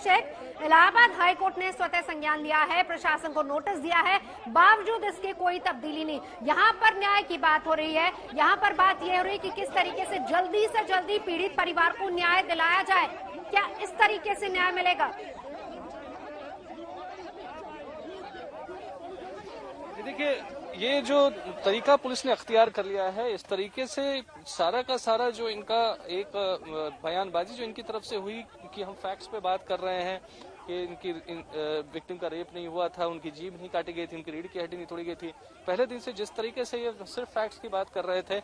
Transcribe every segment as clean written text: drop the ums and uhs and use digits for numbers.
अभिषेक, Allahabad high court ने स्वतः संज्ञान लिया है, प्रशासन को नोटिस दिया है, बावजूद इसके कोई तब्दीली नहीं। यहाँ पर न्याय की बात हो रही है, यहाँ पर बात यह हो रही है कि किस तरीके से जल्दी पीड़ित परिवार को न्याय दिलाया जाए। क्या इस तरीके से न्याय मिलेगा? देखिए, ये जो तरीका पुलिस ने अख्तियार कर लिया है, इस तरीके से सारा का सारा जो इनका एक बयानबाजी जो इनकी तरफ से हुई कि हम फैक्ट्स पे बात कर रहे हैं कि इनकी विक्टिम का रेप नहीं हुआ था, उनकी जीभ नहीं काटी गई थी, उनकी रीढ़ की हड्डी नहीं तोड़ी गई थी। पहले दिन से जिस तरीके से ये सिर्फ फैक्ट्स की बात कर रहे थे,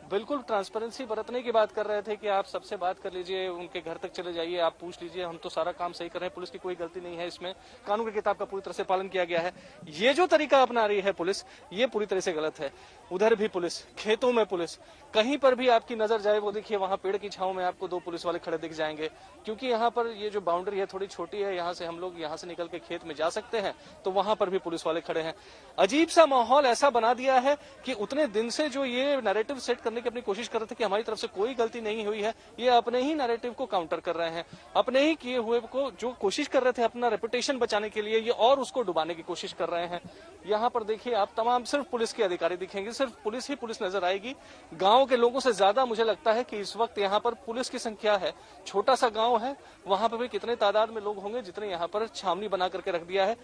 बिल्कुल ट्रांसपेरेंसी बरतने की बात कर रहे थे कि आप सबसे बात कर लीजिए, उनके घर तक चले जाइए, आप पूछ लीजिए, हम तो सारा काम सही कर रहे हैं, पुलिस की कोई गलती नहीं है, इसमें कानून की किताब का पूरी तरह से पालन किया गया है। ये जो तरीका अपना रही है पुलिस, ये पूरी तरह से गलत है। उधर भी पुलिस, खेतों में पुलिस, कहीं पर भी आपकी नजर जाए वो देखिए वहां पेड़ की छांव में आपको 2 पुलिस वाले खड़े दिख जाएंगे, क्योंकि यहाँ पर ये जो बाउंड्री है थोड़ी छोटी है, यहाँ से हम लोग यहाँ से निकल के खेत में जा सकते हैं, तो वहां पर भी पुलिस वाले खड़े हैं। अजीब सा माहौल ऐसा बना दिया है कि उतने दिन से जो ये नैरेटिव सेट करने की अपनी कोशिश कर रहे थे कि हमारी तरफ से कोई गलती नहीं हुई है, ये अपने ही नैरेटिव को काउंटर कर रहे हैं। अपने ही किए हुए को जो कोशिश कर रहे थे अपना रेपुटेशन बचाने के लिए, ये और उसको डुबाने की कोशिश कर रहे हैं। यहाँ पर देखिए आप तमाम सिर्फ पुलिस के अधिकारी दिखेंगे, सिर्फ पुलिस ही पुलिस नजर आएगी। गांव के लोगों से ज्यादा मुझे लगता है कि इस वक्त यहाँ पर पुलिस की संख्या है। छोटा सा गांव है, वहां पर भी कितने तादाद में लोग होंगे जितने यहाँ पर छावनी बना करके रख दिया है।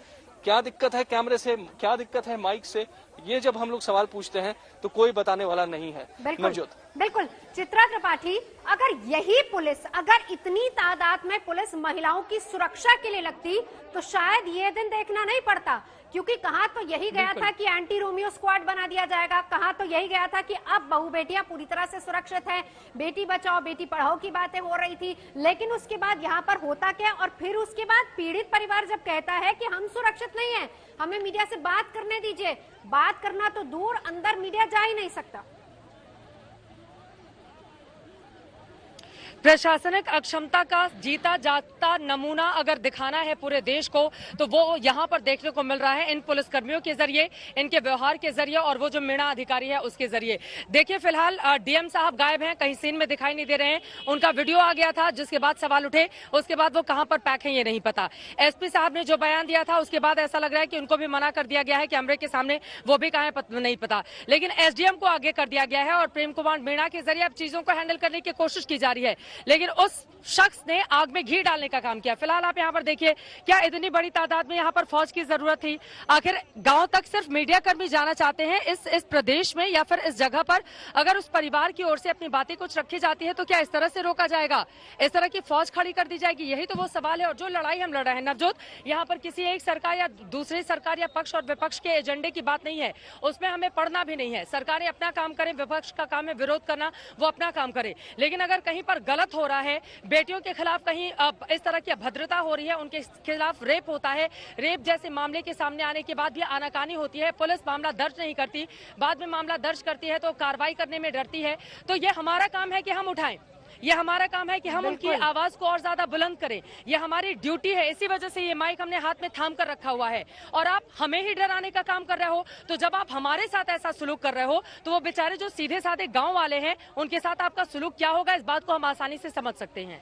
क्या दिक्कत है कैमरे से, क्या दिक्कत है माइक से, ये जब हम लोग सवाल पूछते हैं तो कोई बताने वाला नहीं है। बिल्कुल चित्रा त्रिपाठी, अगर यही पुलिस, अगर इतनी तादाद में पुलिस महिलाओं की सुरक्षा के लिए लगती तो शायद ये दिन देखना नहीं पड़ता, क्योंकि कहा तो यही गया था कि एंटी रोमियो स्क्वाड बना दिया जाएगा, कहा तो यही गया था कि अब बहू बेटियां पूरी तरह से सुरक्षित हैं, बेटी बचाओ बेटी पढ़ाओ की बातें हो रही थी। लेकिन उसके बाद यहाँ पर होता क्या, और फिर उसके बाद पीड़ित परिवार जब कहता है कि हम सुरक्षित नहीं है, हमें मीडिया से बात करने दीजिए, बात करना तो दूर, अंदर मीडिया जा ही नहीं सकता। प्रशासनिक अक्षमता का जीता जागता नमूना अगर दिखाना है पूरे देश को, तो वो यहाँ पर देखने को मिल रहा है इन पुलिसकर्मियों के जरिए, इनके व्यवहार के जरिए और वो जो मीणा अधिकारी है उसके जरिए। देखिए फिलहाल डीएम साहब गायब हैं, कहीं सीन में दिखाई नहीं दे रहे हैं। उनका वीडियो आ गया था जिसके बाद सवाल उठे, उसके बाद वो कहां पर पैक है ये नहीं पता। एसपी साहब ने जो बयान दिया था उसके बाद ऐसा लग रहा है कि उनको भी मना कर दिया गया है कैमरे के सामने, वो भी कहां है नहीं पता। लेकिन एसडीएम को आगे कर दिया गया है और प्रेम कुमार मीणा के जरिए अब चीजों को हैंडल करने की कोशिश की जा रही है। लेकिन उस शख्स ने आग में घी डालने का काम किया। फिलहाल आप यहाँ पर देखिए, क्या इतनी बड़ी तादाद में यहाँ पर फौज की जरूरत थी? आखिर गांव तक सिर्फ मीडिया कर्मी जाना चाहते हैं इस प्रदेश में, या फिर इस जगह पर अगर उस परिवार की ओर से अपनी बातें कुछ रखी जाती है तो क्या इस तरह से रोका जाएगा, इस तरह की फौज खड़ी कर दी जाएगी? यही तो वो सवाल है। और जो लड़ाई हम लड़ रहे हैं नवजोत, यहाँ पर किसी एक सरकार या दूसरी सरकार या पक्ष और विपक्ष के एजेंडे की बात नहीं है, उसमें हमें पढ़ना भी नहीं है। सरकारें अपना काम करें, विपक्ष का काम है विरोध करना, वो अपना काम करे। लेकिन अगर कहीं पर गलत हो रहा है, बेटियों के खिलाफ कहीं इस तरह की अभद्रता हो रही है, उनके खिलाफ रेप होता है, रेप जैसे मामले के सामने आने के बाद भी आनाकानी होती है, पुलिस मामला दर्ज नहीं करती, बाद में मामला दर्ज करती है तो कार्रवाई करने में डरती है, तो ये हमारा काम है कि हम उठाएं, ये हमारा काम है कि हम उनकी आवाज को और ज्यादा बुलंद करें, ये हमारी ड्यूटी है। इसी वजह से ये माइक हमने हाथ में थाम कर रखा हुआ है। और आप हमें ही डराने का काम कर रहे हो, तो जब आप हमारे साथ ऐसा सुलूक कर रहे हो तो वो बेचारे जो सीधे साधे गांव वाले हैं उनके साथ आपका सुलूक क्या होगा, इस बात को हम आसानी से समझ सकते हैं।